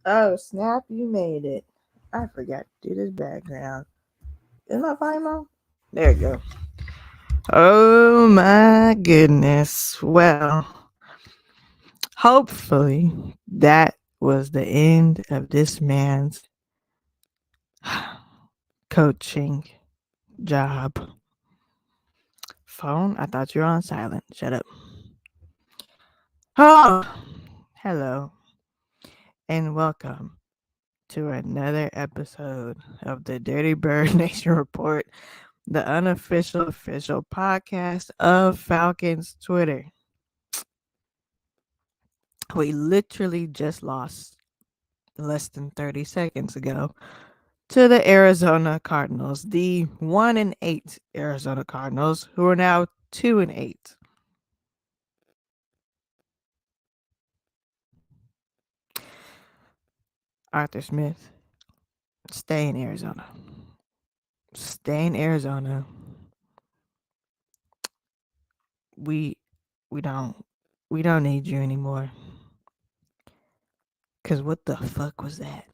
Oh, snap, you made it. I forgot to do this background. Is my volume on? There you go. Oh my goodness. Well, hopefully that was the end of this man's coaching job. Phone, I thought you were on silent. Shut up. Oh, hello, and welcome to another episode of the Dirty Bird Nation Report, the unofficial official podcast of Falcons Twitter. We literally just lost less than 30 seconds ago to the Arizona Cardinals, the 1-8 Arizona Cardinals, who are now 2-8. Arthur Smith, stay in Arizona. Stay in Arizona. We we don't we don't need you anymore. Cause what the fuck was that?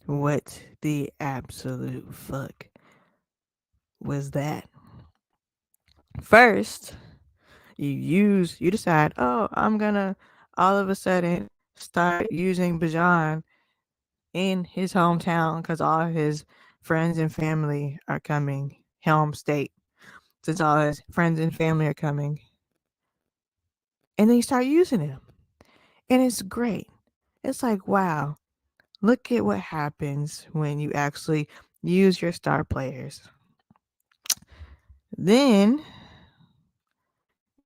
What the absolute fuck was that? First, you decide, oh, I'm gonna all of a sudden start using Bajan in his hometown because all his friends and family are coming, home state, since all his friends and family are coming. And then you start using him. And it's great. It's like, wow, look at what happens when you actually use your star players. Then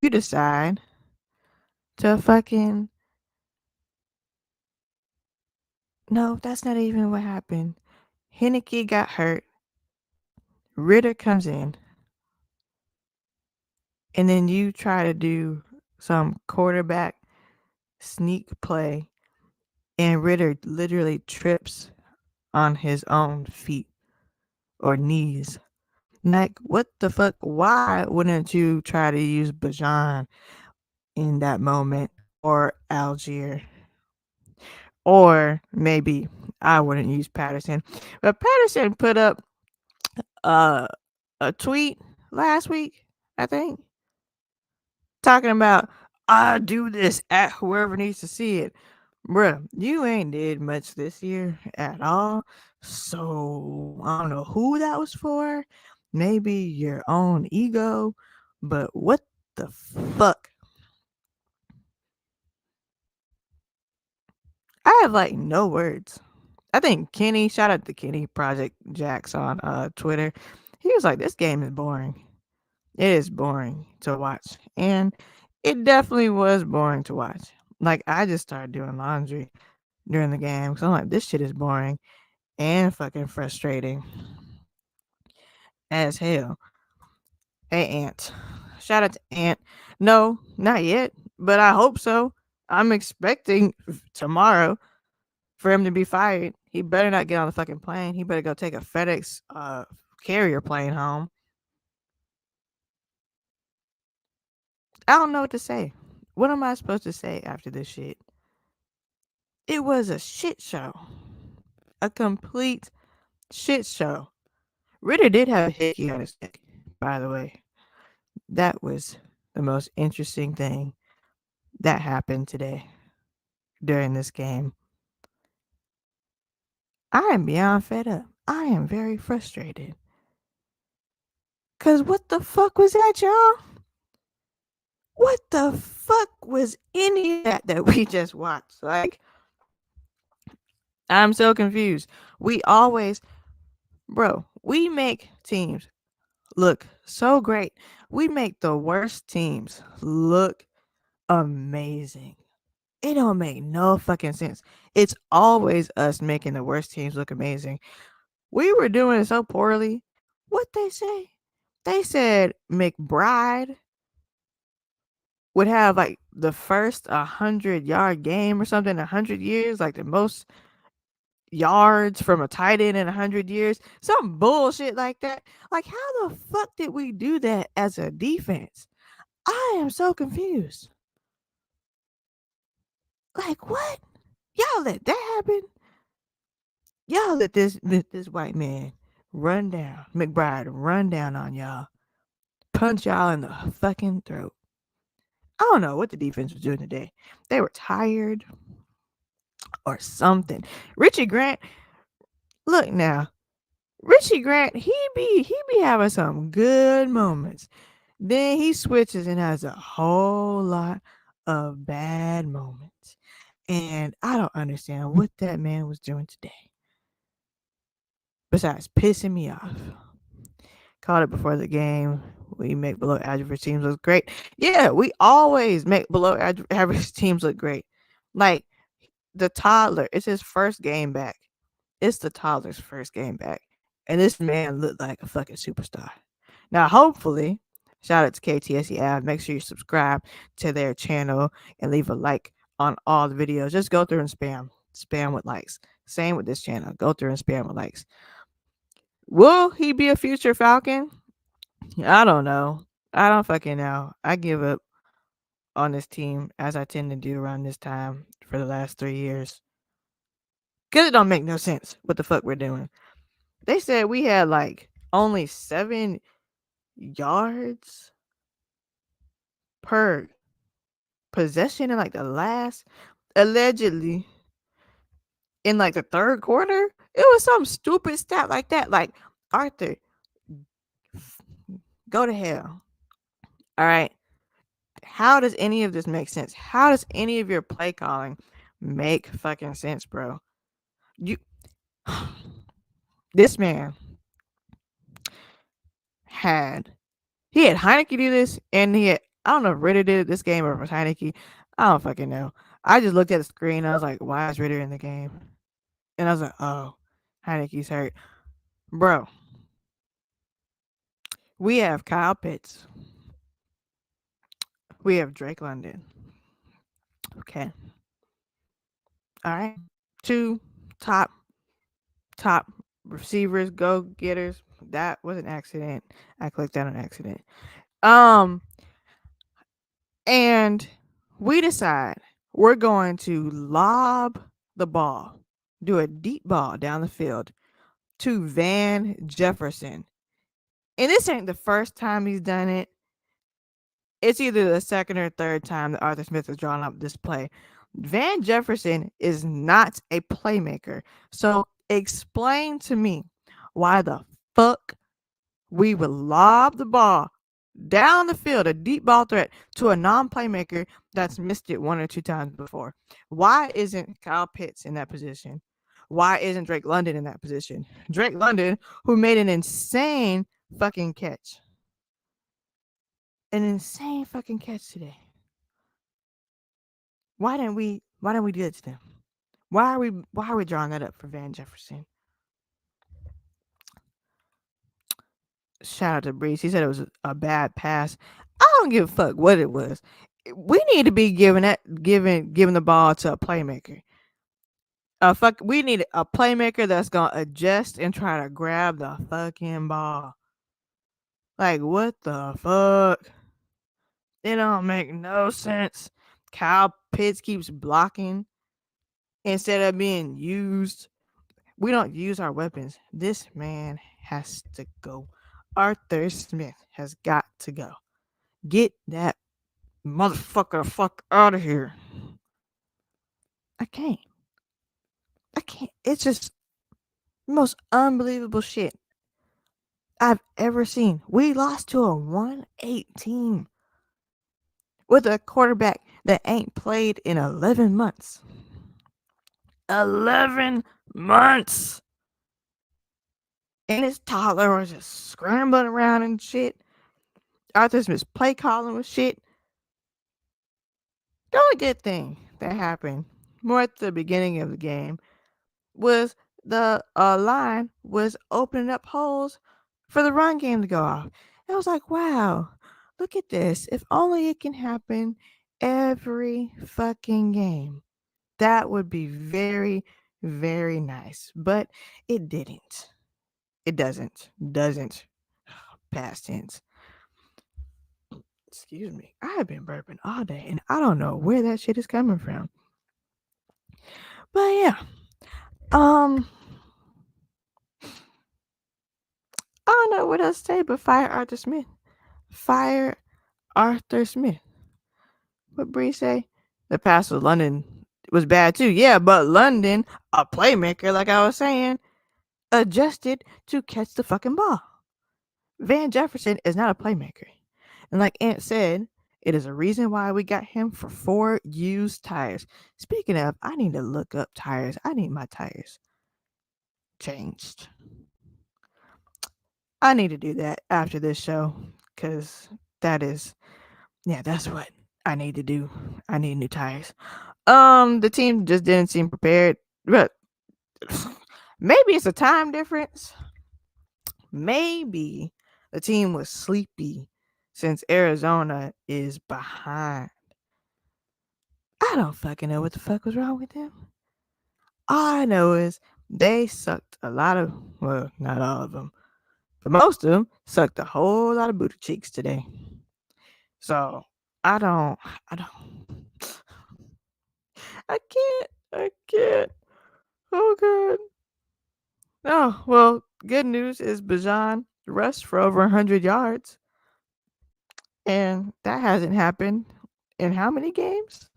you decide to fucking. No, that's not even what happened. Henneke got hurt. Ritter comes in. And then you try to do some quarterback sneak play. And Ritter literally trips on his own feet or knees. Like, what the fuck? Why wouldn't you try to use Bajan in that moment or Algier? Or maybe I wouldn't use Patterson. But Patterson put up uh, a tweet last week, I think, talking about I do this at whoever needs to see it. Bruh, you ain't did much this year at all. So I don't know who that was for. Maybe your own ego. But what the fuck? I have like no words. I think Kenny, shout out to Kenny Project Jacks on Twitter. He was like, this game is boring. It is boring to watch. And it definitely was boring to watch. Like, I just started doing laundry during the game. So I'm like, this shit is boring and fucking frustrating as hell. Hey, Ant. Shout out to Ant. No, not yet, but I hope so. I'm expecting tomorrow for him to be fired. He better not get on the fucking plane. He better go take a FedEx carrier plane home. I don't know what to say. What am I supposed to say after this shit? It was a shit show. A complete shit show. Ritter did have a hickey on his neck, by the way. That was the most interesting thing that happened today during this game. I am beyond fed up. I am very frustrated. Cause what the fuck was that, y'all? What the fuck was any of that we just watched? Like, I'm so confused. We always, bro, we make teams look so great. We make the worst teams look amazing. It don't make no fucking sense. It's always us making the worst teams look amazing. We were doing it so poorly. What they say? They said McBride would have like the first 100-yard game or something, 100 years, like the most yards from a tight end in 100 years. Some bullshit like that. Like, how the fuck did we do that as a defense? I am so confused. Like what? Y'all let that happen? Y'all let this white man run down, McBride run down on y'all, punch y'all in the fucking throat. I don't know what the defense was doing today. They were tired or something. Richie Grant, look now. Richie Grant, he be having some good moments. Then he switches and has a whole lot of bad moments. And I don't understand what that man was doing today. Besides pissing me off. Called it before the game. We make below average teams look great. Yeah, we always make below average teams look great. Like the toddler, it's his first game back. It's the toddler's first game back. And this man looked like a fucking superstar. Now, hopefully, shout out to KTSE Ave. Make sure you subscribe to their channel and leave a like on all the videos. Just go through and spam with likes. Same with this channel. Go through and spam with likes. Will he be a future Falcon? I don't know. I don't fucking know. I give up on this team as I tend to do around this time for the last 3 years. Because it don't make no sense what the fuck we're doing. They said we had like only 7 yards per possession in like the last, allegedly, in like the third quarter. It was some stupid stat like that. Like, Arthur, go to hell. All right. How does any of this make sense? How does any of your play calling make fucking sense, bro? You, this man had Heineke do this, and I don't know if Ritter did it this game or if it was Heineke. I don't fucking know. I just looked at the screen. I was like, why is Ritter in the game? And I was like, oh, Heineke's hurt. Bro, we have Kyle Pitts. We have Drake London. Okay. All right. 2 top receivers, go getters. That was an accident. I clicked on an accident. And we decide we're going to lob the ball, do a deep ball down the field to Van Jefferson. And this ain't the first time he's done it. It's either the second or third time that Arthur Smith has drawn up this play. Van Jefferson is not a playmaker. So explain to me why the fuck we would lob the ball down the field, a deep ball threat, to a non-playmaker that's missed it 1 or 2 times before. Why isn't Kyle Pitts in that position? Why isn't Drake London in that position? Drake London, who made an insane fucking catch. An insane fucking catch today. Why didn't we do that to them? Why are we drawing that up for Van Jefferson? Shout out to Breeze. He said it was a bad pass. I don't give a fuck what it was. We need to be giving the ball to a playmaker. We need a playmaker that's gonna adjust and try to grab the fucking ball. Like, what the fuck? It don't make no sense. Kyle Pitts keeps blocking instead of being used. We don't use our weapons. This man has to go. Arthur Smith has got to go. Get that motherfucker the fuck out of here. I can't. It's just the most unbelievable shit I've ever seen. We lost to a 1-8 team with a quarterback that ain't played in 11 months. 11 months! And his toddler was just scrambling around and shit. Arthur Smith's play calling was shit. The only good thing that happened more at the beginning of the game was the line was opening up holes for the run game to go off. I was like, wow, look at this. If only it can happen every fucking game. That would be very, very nice. But it didn't. It doesn't. Past tense. Excuse me. I have been burping all day and I don't know where that shit is coming from. But yeah, um, I don't know what else to say. But fire Arthur Smith. Fire Arthur Smith. What Bree say? The pass with London was bad too. Yeah, but London, a playmaker, like I was saying, adjusted to catch the fucking ball. Van Jefferson is not a playmaker. And like Ant said, it is a reason why we got him for 4 used tires. Speaking of, I need to look up tires. I need my tires changed. I need to do that after this show because that is, yeah, that's what I need to do. I need new tires. The team just didn't seem prepared, but maybe it's a time difference. Maybe the team was sleepy since Arizona is behind. I don't fucking know what the fuck was wrong with them. All I know is they sucked a lot of, well, not all of them, but most of them sucked a whole lot of booty cheeks today. So I don't, I can't. Oh god. Oh well, good news is Bajan rushed for over 100 yards, and that hasn't happened in how many games?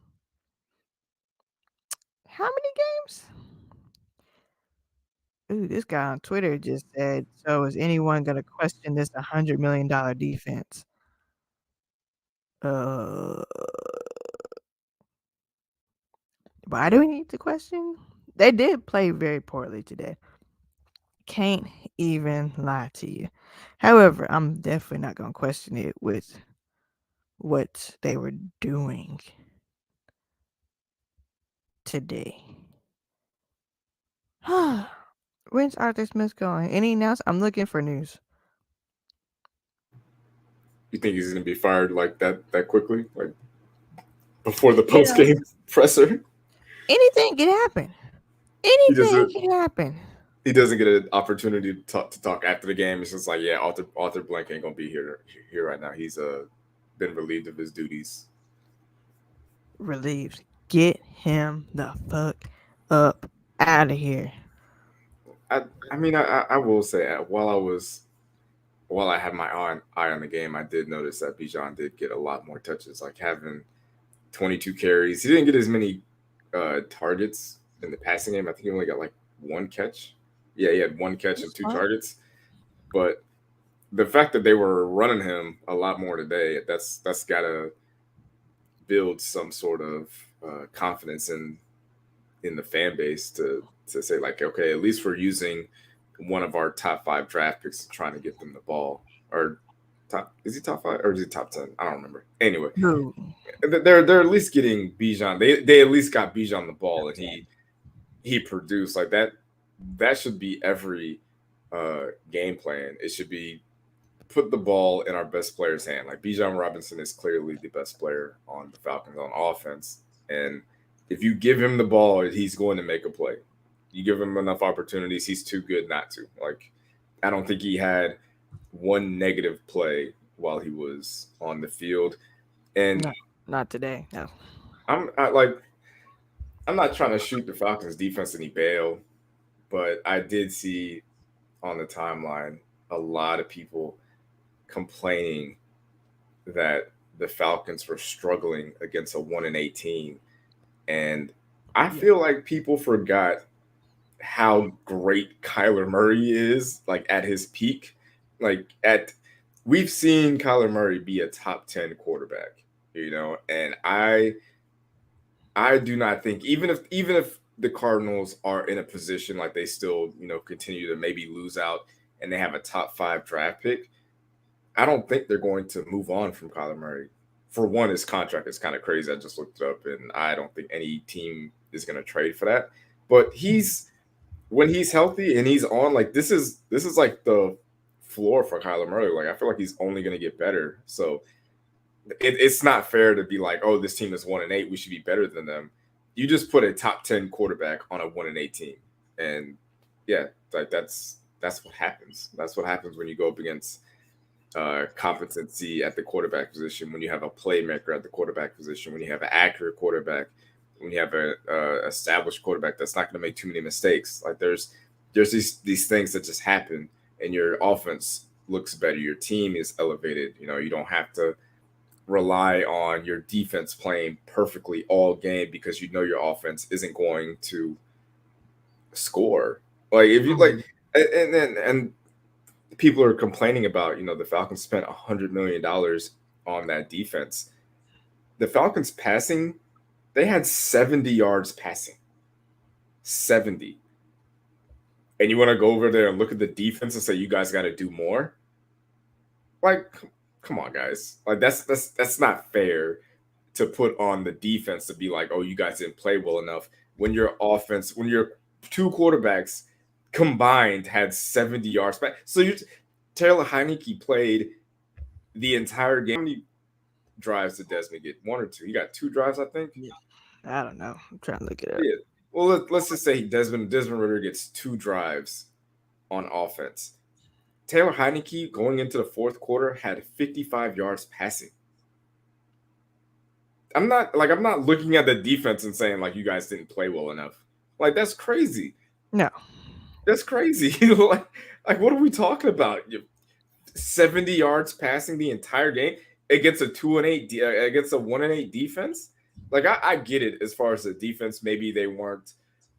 How many games? Ooh, this guy on Twitter just said, "So is anyone gonna question this $100 million defense?" Uh, why do we need to question? They did play very poorly today. Can't even lie to you. However, I'm definitely not gonna question it with what they were doing today. When's Arthur Smith going? Any announcement? I'm looking for news. You think he's gonna be fired like that quickly, like before the You post know, game presser? anything can happen. He Anything doesn't. can happen. He doesn't get an opportunity to talk after the game. It's just like, yeah, Arthur Blank ain't gonna be here right now. He's been relieved of his duties. Relieved. Get him the fuck up out of here. I mean, I will say, while I had my eye on the game, I did notice that Bijan did get a lot more touches, like having 22 carries. He didn't get as many targets in the passing game. I think he only got like one catch. Yeah, he had one catch and That's two fine. targets. But the fact that they were running him a lot more today, that's gotta build some sort of confidence in the fan base to say like, okay, at least we're using one of our top 5 draft picks trying to get them the ball. Or top, is he top 5 or is he top 10? I don't remember. Anyway, Who? they're at least getting Bijan. They at least got Bijan the ball, and he produced like that. That should be every game plan. It should be put the ball in our best player's hand. Like Bijan Robinson is clearly the best player on the Falcons on offense, and if you give him the ball, he's going to make a play. You give him enough opportunities, he's too good not to. Like I don't think he had one negative play while he was on the field, and No, not today. No. like I'm not trying to shoot the Falcons defense any bail, but I did see on the timeline a lot of people complaining that the Falcons were struggling against a 1-18, and I Yeah. feel like people forgot how great Kyler Murray is, like at his peak. Like at we've seen Kyler Murray be a top 10 quarterback, and I do not think even if the Cardinals are in a position like they still, continue to maybe lose out and they have a top 5 draft pick, I don't think they're going to move on from Kyler Murray. For one, his contract is kind of crazy. I just looked it up, and I don't think any team is going to trade for that. But he's when he's healthy and he's on, like this is like the floor for Kyler Murray. Like I feel like he's only going to get better. So it's not fair to be like, oh, this team is 1-8. We should be better than them. You just put a top 10 quarterback on a 1-8 team, and yeah, like that's what happens. That's what happens when you go up against competency at the quarterback position, when you have a playmaker at the quarterback position, when you have an accurate quarterback, when you have a established quarterback that's not going to make too many mistakes. Like there's these things that just happen, and your offense looks better. Your team is elevated. You know, you don't have to rely on your defense playing perfectly all game because you know your offense isn't going to score. Like if you like, Mhm. and people are complaining about, you know, the Falcons spent $100 million on that defense. The Falcons passing, they had 70 yards passing. 70. And you want to go over there and look at the defense and say you guys got to do more? Like, come on, guys. Like that's not fair to put on the defense to be like, oh, you guys didn't play well enough when your offense, when your two quarterbacks combined had 70 yards back. So you Taylor Heineke played the entire game. How many drives did Desmond get? One or two? He got two drives, I think. Yeah. I don't know. I'm trying to look it up. Yeah. Well, let's just say Desmond Ritter gets two drives on offense. Taylor Heineke going into the fourth quarter had 55 yards passing. I'm not looking at the defense and saying like you guys didn't play well enough. Like that's crazy. No. That's crazy. Like what are we talking about? 70 yards passing the entire game against a 2-8 against a 1-8 defense. Like I get it as far as the defense. Maybe they weren't,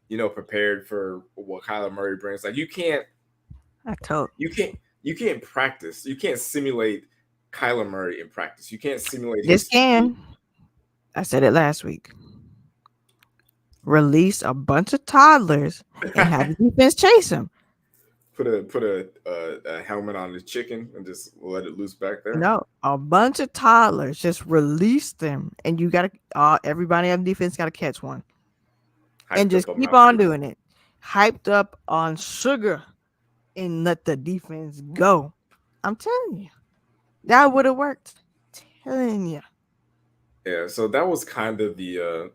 you know, prepared for what Kyler Murray brings. Like I told you can't you can't practice. You can't simulate Kyler Murray in practice. You can't simulate this his speed. can. I said it last week. Release a bunch of toddlers and have the defense chase them. put a helmet on the chicken and just let it loose back there. No, a bunch of toddlers. Just release them, and you gotta. Everybody on defense gotta catch one, and Hyped just up on keep Mount on Sugar. doing it. Hyped up on sugar, and let the defense go. I'm telling you, that would have worked. Telling you. Yeah, so that was kind of the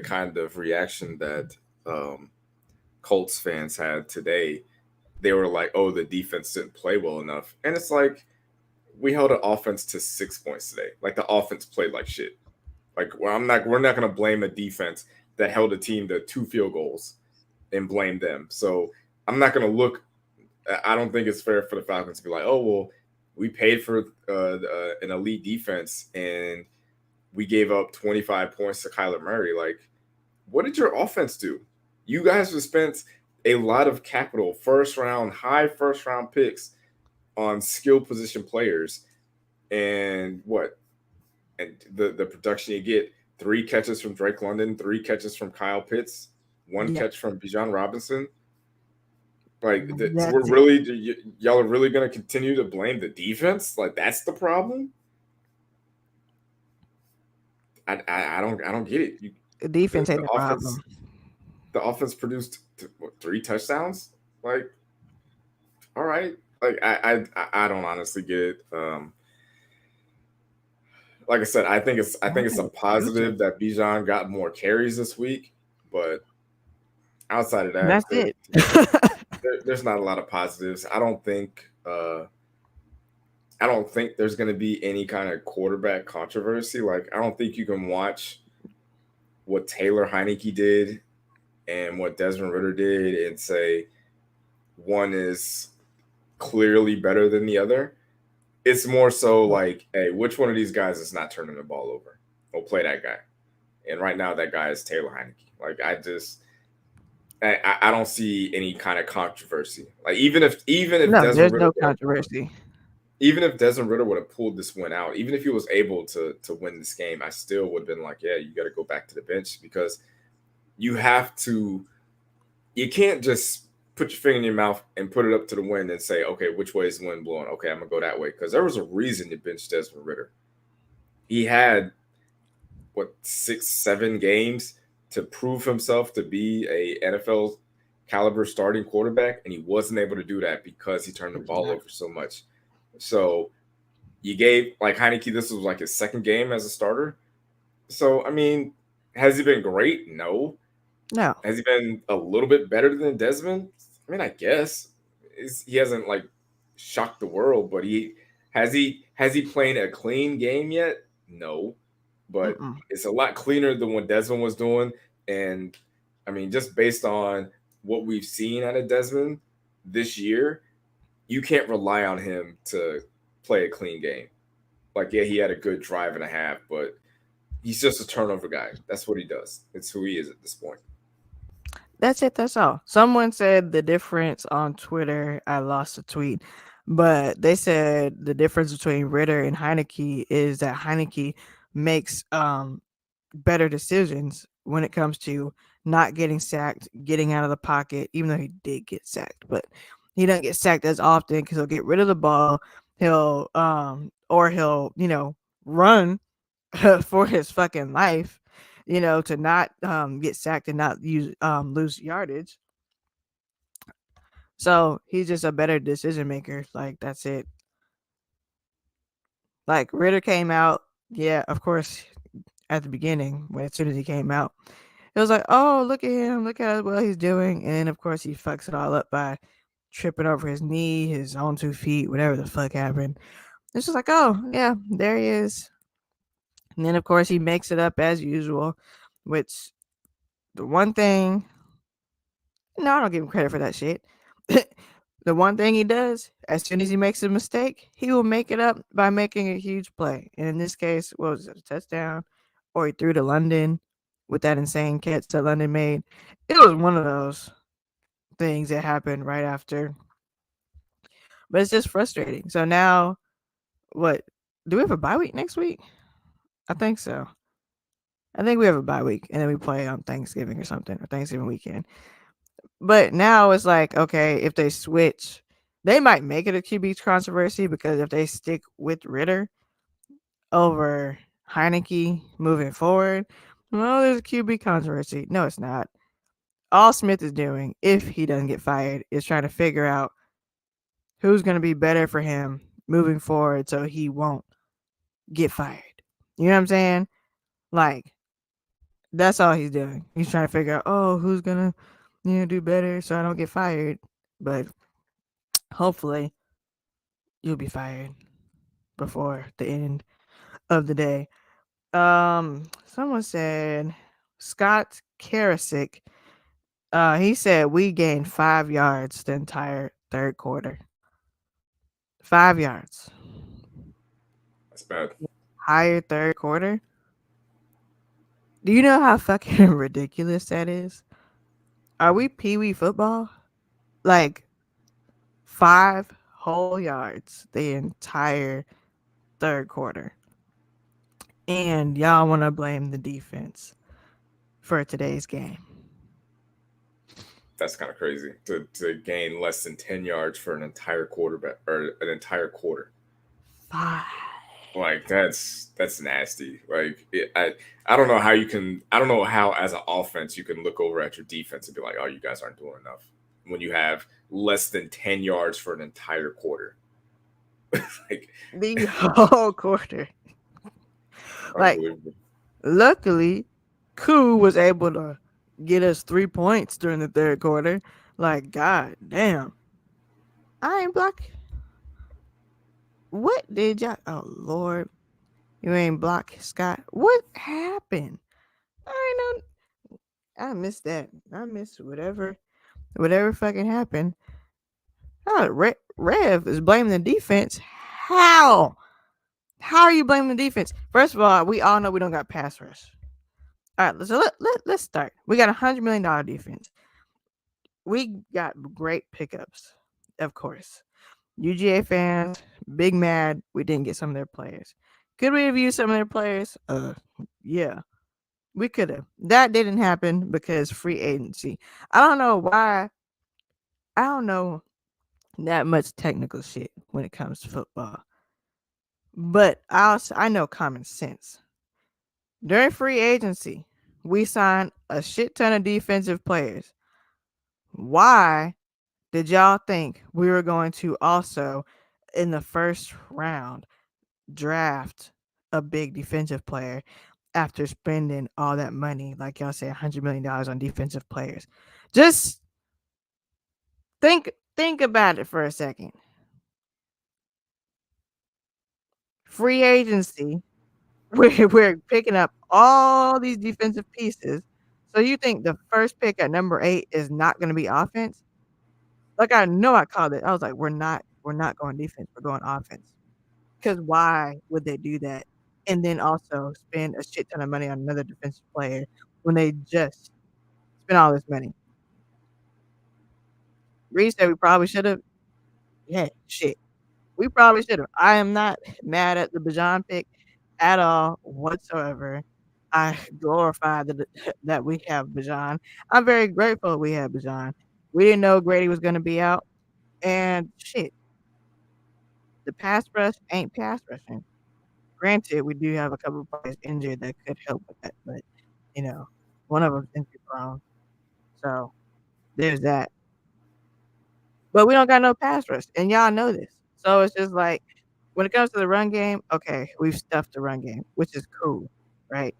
kind of reaction that um, Colts fans had today. They were like, "Oh, the defense didn't play well enough," and it's like we held an offense to 6 points today. Like the offense played like shit. Like we're not going to blame a defense that held a team to two field goals and blame them. So I'm not going to look. I don't think it's fair for the Falcons to be like, "Oh, well, we paid for an elite defense and we gave up 25 points to Kyler Murray." Like, what did your offense do? You guys have spent a lot of capital, high first round picks on skill position players, and what? And the production you get: 3 catches from Drake London, 3 catches from Kyle Pitts, one Yeah, catch from Bijan Robinson. Like, so we're that's it. really y'all are really going to continue to blame the defense? Like, that's the problem? I don't get it. The defense The ain't the offense problem. produced what, 3 touchdowns. Like, all right. Like I don't honestly get it. Like I said, I think it's a Okay, future. positive that Bijan got more carries this week, but outside of that, That's it. there's not a lot of positives. I don't think there's going to be any kind of quarterback controversy. Like I don't think you can watch what Taylor Heineke did and what Desmond Ritter did and say one is clearly better than the other. It's more so like, hey, which one of these guys is not turning the ball over? We'll play that guy. And right now, that guy is Taylor Heineke. Like I don't see any kind of controversy. Like even if No, Desmond there's Ritter no controversy. even if Desmond Ritter would have pulled this win out, even if he was able to win this game, I still would have been like, yeah, you got to go back to the bench because you have to. You can't just put your finger in your mouth and put it up to the wind and say, okay, which way is the wind blowing? Okay, I'm gonna go that way because there was a reason you benched Desmond Ritter. He had what 6, 7 games to prove himself to be a NFL caliber starting quarterback, and he wasn't able to do that because he turned the It's ball not. over so much. So you gave like Heineke, this was like his second game as a starter. So I mean, has he been great? No. No, Has he been a little bit better than Desmond? I mean, I guess he hasn't like shocked the world, but he has he played a clean game yet? No. but Mm-mm. it's a lot cleaner than what Desmond was doing. And I mean, just based on what we've seen out of Desmond this year, you can't rely on him to play a clean game. Like, yeah, he had a good drive and a half, but he's just a turnover guy. That's what he does. It's who he is at this point. That's it. That's all. Someone said the difference on Twitter. I lost a tweet, but they said the difference between Ritter and Heineke is that Heineke makes better decisions when it comes to not getting sacked, getting out of the pocket, even though he did get sacked, but he doesn't get sacked as often because he'll get rid of the ball. He'll or he'll, run for his fucking life, to not get sacked and not use lose yardage. So he's just a better decision maker. Like, that's it. Like, Ritter came out, yeah, of course, at the beginning, when as soon as he came out, it was like, oh, look at him, look at what he's doing. And then of course he fucks it all up by tripping over his knee, his own 2 feet, whatever the fuck happened. It's just like, oh yeah, there he is. And then of course he makes it up as usual, which the one thing, no, I don't give him credit for that shit. The one thing he does, as soon as he makes a mistake, he will make it up by making a huge play. And in this case, what was it, a touchdown? Or he threw to London with that insane catch that London made. It was one of those things that happened right after. But it's just frustrating. So now, what? Do we have a bye week next week? I think so. I think we have a bye week, and then we play on Thanksgiving or something, or Thanksgiving weekend. But now it's like, okay, if they switch, they might make it a QB controversy because if they stick with Ritter over Heineke moving forward, well, there's a QB controversy. No, it's not. All Smith is doing, if he doesn't get fired, is trying to figure out who's going to be better for him moving forward so he won't get fired. You know what I'm saying? Like, that's all he's doing. He's trying to figure out, oh, who's going to, do better so I don't get fired. But hopefully you'll be fired before the end of the day. Someone said Scott Karasik. He said we gained 5 yards the entire third quarter. 5 yards. That's bad. Higher third quarter. Do you know how fucking ridiculous that is? Are we pee wee football? Like 5 whole yards the entire third quarter. And y'all want to blame the defense for today's game. That's kind of crazy to gain less than 10 yards for an entire quarterback or an entire quarter. 5. Like, that's nasty. Like, I don't know how you can. I don't know how as an offense you can look over at your defense and be like, oh, you guys aren't doing enough when you have less than 10 yards for an entire quarter. Like, The whole quarter. Like, unbelievable. luckily, Koo was able to get us 3 points during the third quarter. Like, god damn. I ain't block. What did y'all? Oh, Lord. You ain't block, Scott. What happened? I know. I missed that. I missed whatever fucking happened. Oh, Rev is blaming the defense. How? How are you blaming the defense? First of all, we all know we don't got pass rush. All right, so let's start. We got $100 million defense. We got great pickups, of course. UGA fans, big mad we didn't get some of their players. Could we have used some of their players? Yeah, we could have. That didn't happen because free agency. I don't know why. I don't know that much technical shit when it comes to football, but I know common sense. During free agency, we signed a shit ton of defensive players. Why did y'all think we were going to also, in the first round, draft a big defensive player after spending all that money, like y'all said, $100 million on defensive players? Just think about it for a second. Free agency. we're picking up all these defensive pieces. So you think the first pick at number 8 is not going to be offense? Like I know I called it. I was like, we're not going defense. We're going offense. Because why would they do that? And then also spend a shit ton of money on another defensive player when they just spent all this money. Reed said we probably should have. Yeah, shit. We probably should have. I am not mad at the Bijan pick at all whatsoever. I glorify that we have Bijan. I'm very grateful we have Bijan. We didn't know Grady was going to be out. And shit, the pass rush ain't pass rushing. Granted, we do have a couple of players injured that could help with that, but you know, one of them's injury prone. So there's that. But we don't got no pass rush, and y'all know this. So it's just like when it comes to the run game, okay, we've stuffed the run game, which is cool, right?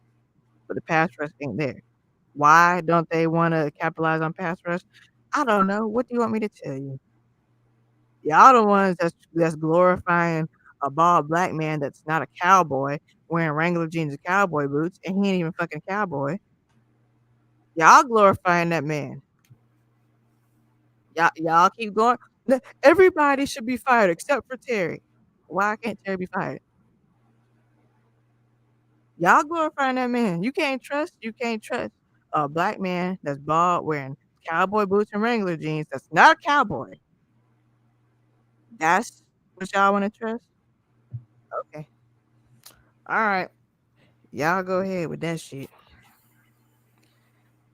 But the pass rush ain't there. Why don't they want to capitalize on pass rush? I don't know. What do you want me to tell you? Y'all the ones that's glorifying a bald black man that's not a cowboy wearing Wrangler jeans and cowboy boots, and he ain't even fucking cowboy. Y'all glorifying that man. Y'all keep going. Everybody should be fired except for Terry. Why can't Terry be fired? Y'all glorifying that man. You can't trust a black man that's bald wearing cowboy boots and Wrangler jeans that's not a cowboy. That's what y'all want to trust? Okay. All right. Y'all go ahead with that shit.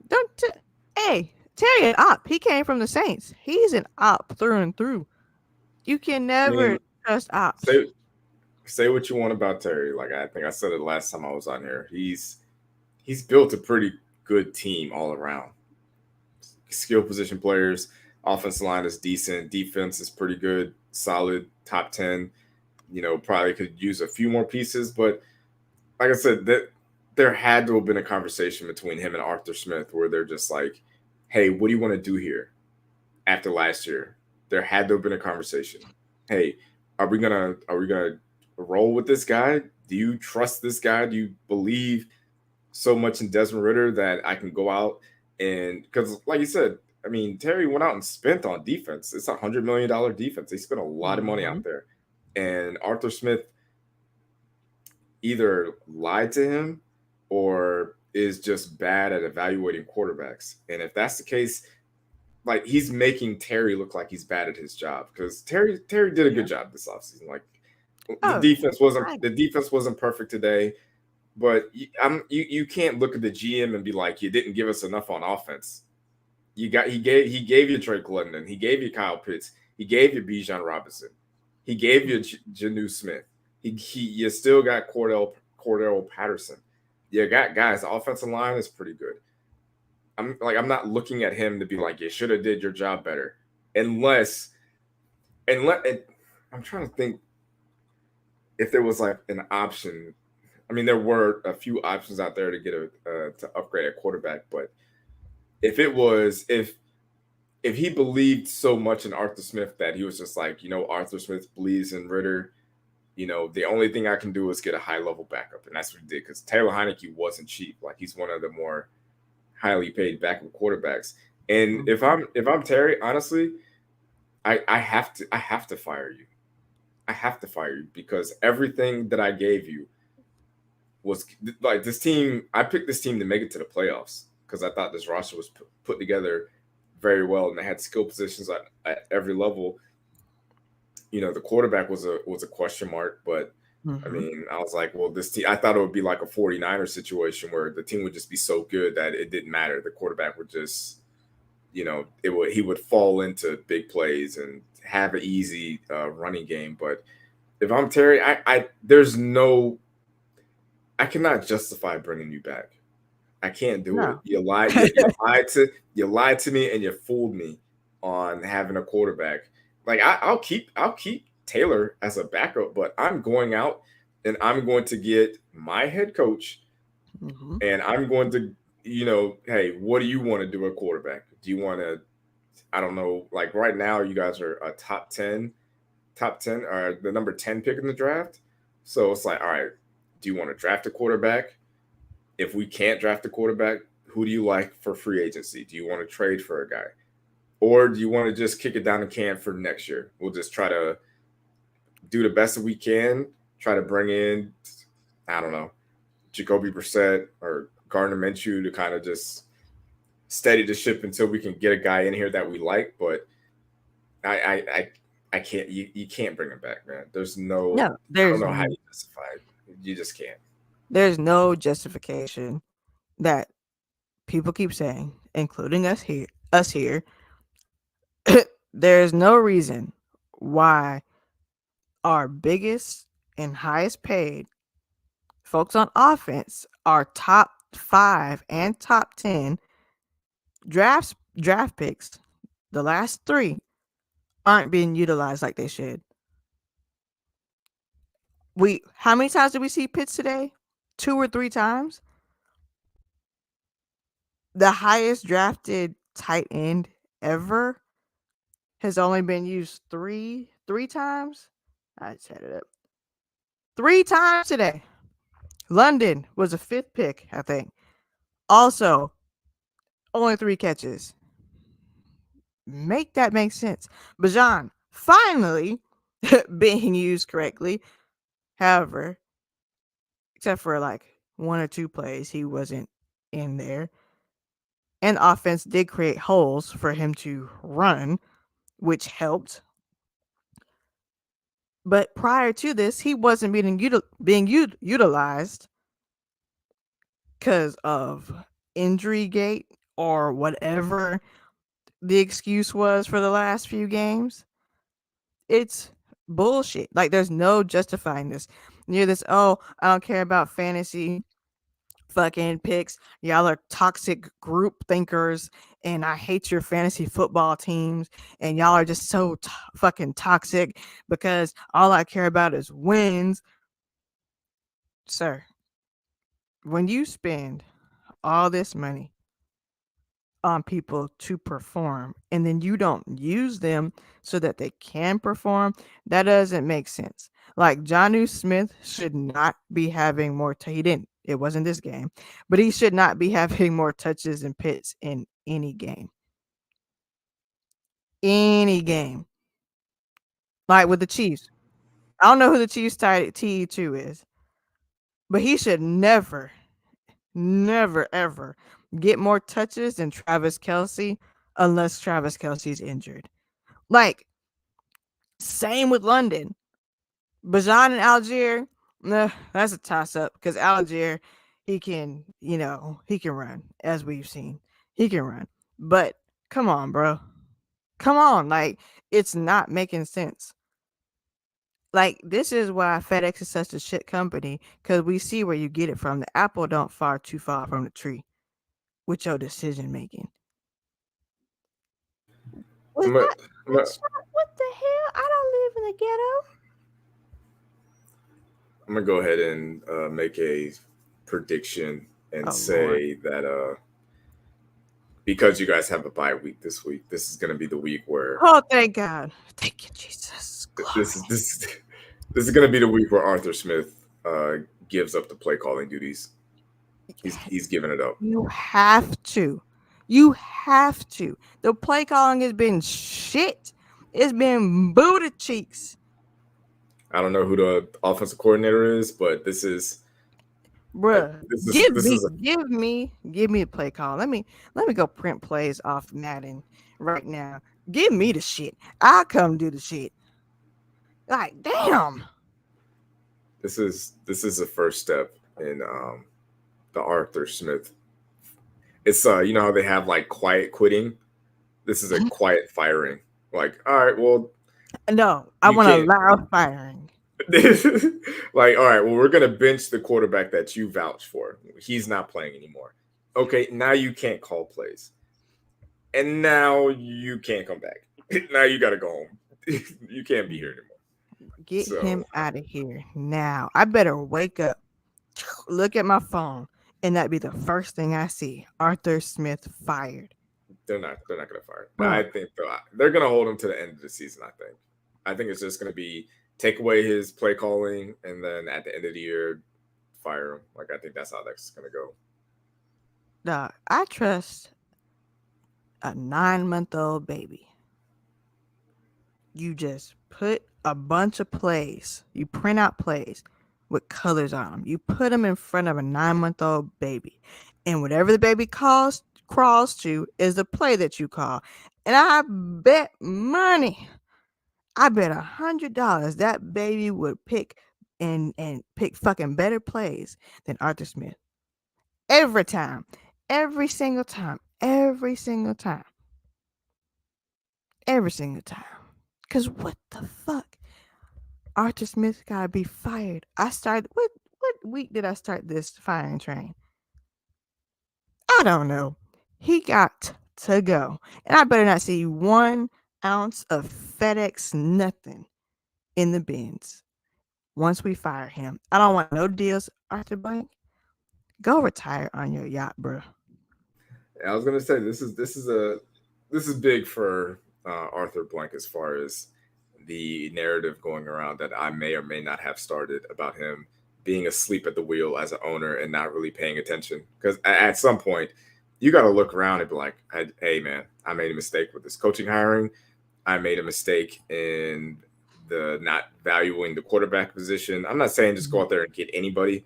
Don't hey, Terry an op. He came from the Saints. He's an op through and through. You can I never mean, trust ops. say what you want about Terry. Like I think I said it last time I was on here. He's built a pretty good team all around. Skill position players, offensive line is decent, defense is pretty good, solid, top 10. Probably could use a few more pieces, but like I said, that there had to have been a conversation between him and Arthur Smith where they're just like, "Hey, what do you want to do here after last year?" There had to have been a conversation. Hey, are we gonna roll with this guy? Do you trust this guy? Do you believe so much in Desmond Ritter that I can go out and because, like you said, I mean, Terry went out and spent on defense. It's $100 million defense. They spent a lot of money Mm-hmm. out there, and Arthur Smith either lied to him or is just bad at evaluating quarterbacks. And if that's the case, like he's making Terry look like he's bad at his job because Terry did a good Yeah. job this offseason. Like the Oh, defense wasn't I the defense wasn't perfect today, but you can't look at the GM and be like you didn't give us enough on offense. He gave you Drake London, he gave you Kyle Pitts, he gave you Bijan Robinson, he gave you Janu Smith. He you still got Cordell Patterson. You got guys. The offensive line is pretty good. I'm not looking at him to be like you should have did your job better, unless and I'm trying to think if there was like an option. I mean, there were a few options out there to get to upgrade a quarterback, but if it was if he believed so much in Arthur Smith that he was just like, Arthur Smith believes in Ritter, the only thing I can do is get a high level backup, and that's what he did because Taylor Heineke wasn't cheap. Like he's one of the more highly paid backup quarterbacks. And if Mhm. I'm Terry, honestly, I have to fire you. I have to fire you because everything that I gave you was like this team. I picked this team to make it to the playoffs because I thought this roster was put together very well, and they had skill positions at every level. The quarterback was a question mark, but I Mhm. mean, I was like, well, this team, I thought it would be like a 49er situation where the team would just be so good that it didn't matter. The quarterback would just, he would fall into big plays and have an easy running game. But if I'm Terry, I cannot justify bringing you back. I can't do it. No. You lied. You lied to me, and you fooled me on having a quarterback. Like I'll keep Taylor as a backup, but I'm going out and I'm going to get my head coach, Mhm. and I'm going to, hey, what do you want to do at quarterback? Do you want to? I don't know. Like right now, you guys are a top 10, or the number 10 pick in the draft. So it's like, all right, Do you want to draft a quarterback? If we can't draft a quarterback, who do you like for free agency? Do you want to trade for a guy? Or do you want to just kick it down the can for next year? We'll just try to do the best that we can, try to bring in, I don't know, Jacoby Brissett or Gardner Minshew to kind of just steady the ship until we can get a guy in here that we like. But I can't. You can't bring him back, man. There's no. No, I don't know how you justify it. You just can't. there's no justification that people keep saying, including us here. There's no reason why our biggest and highest paid folks on offense, our top 5 and top 10 draft picks, the last 3 aren't being utilized like they should. How many times did we see Pitts today? 2 or 3 times. The highest drafted tight end ever has only been used three times. I set it up 3 times today. London was a 5th pick, I think. Also, only 3 catches. Make that make sense. Bajan finally being used correctly. However, except for like 1 or 2 plays, he wasn't in there. And the offense did create holes for him to run, which helped. But prior to this, he wasn't being utilized because of injury gate or whatever the excuse was for the last few games. It's bullshit. Like, there's no justifying this. Near this, oh, I don't care about fantasy fucking picks. Y'all are toxic group thinkers, and I hate your fantasy football teams, and y'all are just so fucking toxic because all I care about is wins. Sir, when you spend all this money on people to perform and then you don't use them so that they can perform, that doesn't make sense. Like, Jonnu Smith should not be having more he didn't, it wasn't this game, but he should not be having more touches and pits in any game. Any game. Like with the Chiefs. I don't know who the Chiefs TE2 is, but he should never, ever get more touches than Travis Kelce unless Travis Kelce's injured. Like, same with London. Bajan and Algier, that's a toss up because Algier, he can run, as we've seen. He can run. But come on, bro. Come on. Like, it's not making sense. Like, this is why FedEx is such a shit company, because we see where you get it from. The apple don't fall too far from the tree with your decision making. Was I'm a, that I'm a, what the hell? I don't live in the ghetto. I'm gonna go ahead and make a prediction and Oh Lord. say that because you guys have a bye week this week, this is gonna be the week where Oh, thank God. Thank you, Jesus. Glory. this is gonna be the week where Arthur Smith gives up the play calling duties. He's giving it up. You have to. You have to. The play calling has been shit. It's been booty cheeks. I don't know who the offensive coordinator is, but this is Bruh. this is Give me a play call. Let me go print plays off Madden right now. Give me the shit. I'll come do the shit. Like, damn. this is the first step in the Arthur Smith. It's you know how they have like quiet quitting. This is a quiet firing. Like, all right, well, No, I you want a can't. loud firing. Like, all right, well, we're gonna bench the quarterback that you vouch for. He's not playing anymore. Okay, now you can't call plays, and now you can't come back. Now you got to go home. You can't be here anymore. Get So him out of here now. I better wake up, look at my phone, and that'd be the first thing I see. Arthur Smith fired. they're not gonna fire. I Bro, think they're gonna hold him to the end of the season. I think it's just gonna be take away his play calling, and then at the end of the year, fire him. Like I think that's how that's gonna go. Dog, I trust a 9-month-old baby. You just put a bunch of plays, you print out plays with colors on them. You put them in front of a 9-month-old baby. And whatever the baby crawls to is the play that you call. And I bet money, I bet $100 that baby would pick and pick fucking better plays than Arthur Smith. Every time. Every single time. Every single time. Every single time. Cause what the fuck? Arthur Smith gotta be fired. I started what week did I start this firing train? I don't know. He got to go. And I better not see 1 ounce of FedEx nothing in the bins once we fire him. I don't want no deals, Arthur Blank. Go retire on your yacht, bro. I was gonna say this is big for Arthur Blank as far as the narrative going around that I may or may not have started about him being asleep at the wheel as an owner and not really paying attention. Because at some point, you got to look around and be like, "Hey, man, I made a mistake with this coaching hiring. I made a mistake in the not valuing the quarterback position. I'm not saying just go out there and get anybody,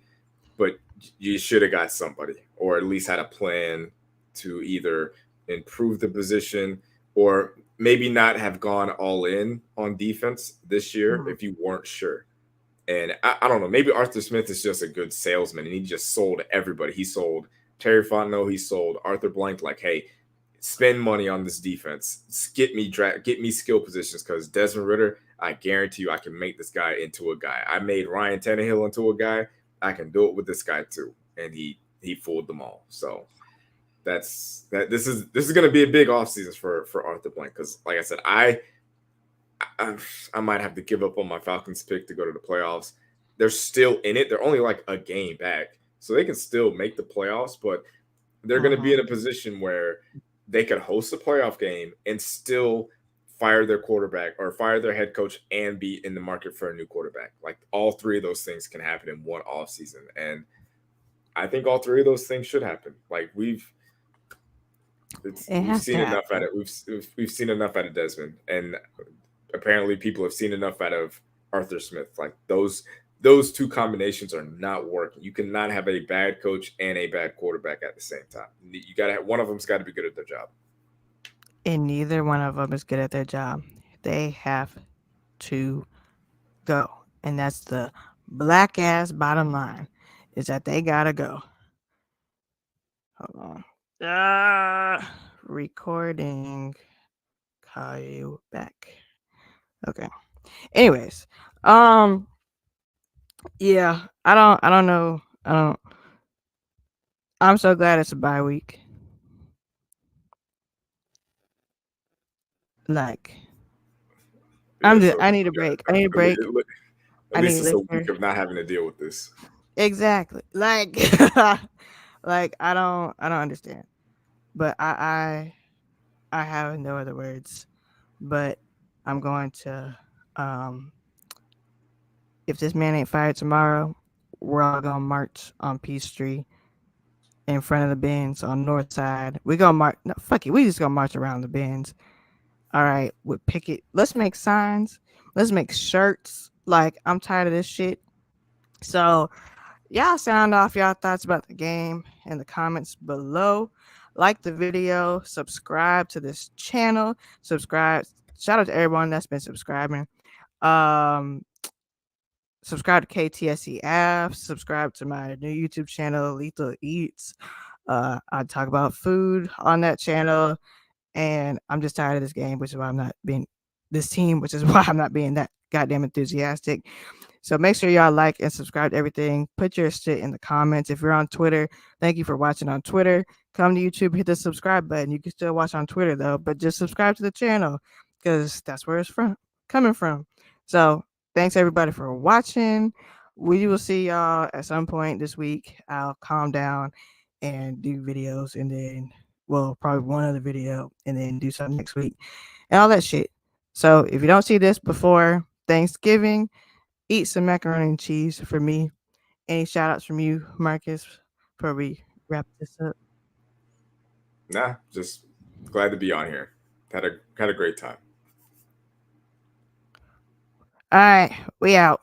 but you should have got somebody, or at least had a plan to either improve the position or maybe not have gone all in on defense this year if you weren't sure. And I don't know, maybe Arthur Smith is just a good salesman and he just sold everybody. He sold Terry Fontenot, he sold Arthur Blank, like, hey, spend money on this defense. Get me skill positions because Desmond Ritter, I guarantee you I can make this guy into a guy. I made Ryan Tannehill into a guy. I can do it with this guy too. And he fooled them all. So this is going to be a big offseason for Arthur Blank because, like I said, I might have to give up on my Falcons pick to go to the playoffs. They're still in it. They're only like a game back, so they can still make the playoffs. But they're going to be in a position where they could host a playoff game and still fire their quarterback or fire their head coach and be in the market for a new quarterback. Like all three of those things can happen in one offseason, and I think all three of those things should happen. Like we've seen enough out of we've seen enough out of Desmond, and apparently people have seen enough out of Arthur Smith. Like those two combinations are not working. You cannot have a bad coach and a bad quarterback at the same time. You got to have one of them's got to be good at their job. And neither one of them is good at their job. They have to go. And that's the black ass bottom line, is that they gotta go. Hold on. Recording. Call you back. Okay. Anyways, yeah, I don't know. I'm so glad it's a bye week. Like, I need a break. I need a break. At least it's a week of not having to deal with this. Exactly. Like, like I don't understand. But I have no other words. But I'm going to if this man ain't fired tomorrow, we're all gonna march on Peachtree in front of the bins on North Side. We gonna march. No, fuck it. We just gonna march around the bins. All right, with picket. Let's make signs. Let's make shirts. Like, I'm tired of this shit. So, y'all sound off y'all thoughts about the game in the comments below. Like the video, subscribe to this channel, subscribe. Shout out to everyone that's been subscribing. Subscribe to KTSEF, subscribe to my new YouTube channel, Lethal Eats. I talk about food on that channel, and I'm just tired of this game, which is why I'm not being this team, which is why I'm not being that goddamn enthusiastic. So make sure y'all like and subscribe to everything. Put your shit in the comments. If you're on Twitter, thank you for watching on Twitter. Come to YouTube, hit the subscribe button. You can still watch on Twitter though, but just subscribe to the channel because that's where it's coming from. So thanks everybody for watching. We will see y'all at some point this week. I'll calm down and do videos, and then probably one other video, and then do something next week and all that shit. So if you don't see this before Thanksgiving, eat some macaroni and cheese for me Any shout outs from you, Marcus, before we wrap this up? Nah, just glad to be on here. Had a great time. All right, we out.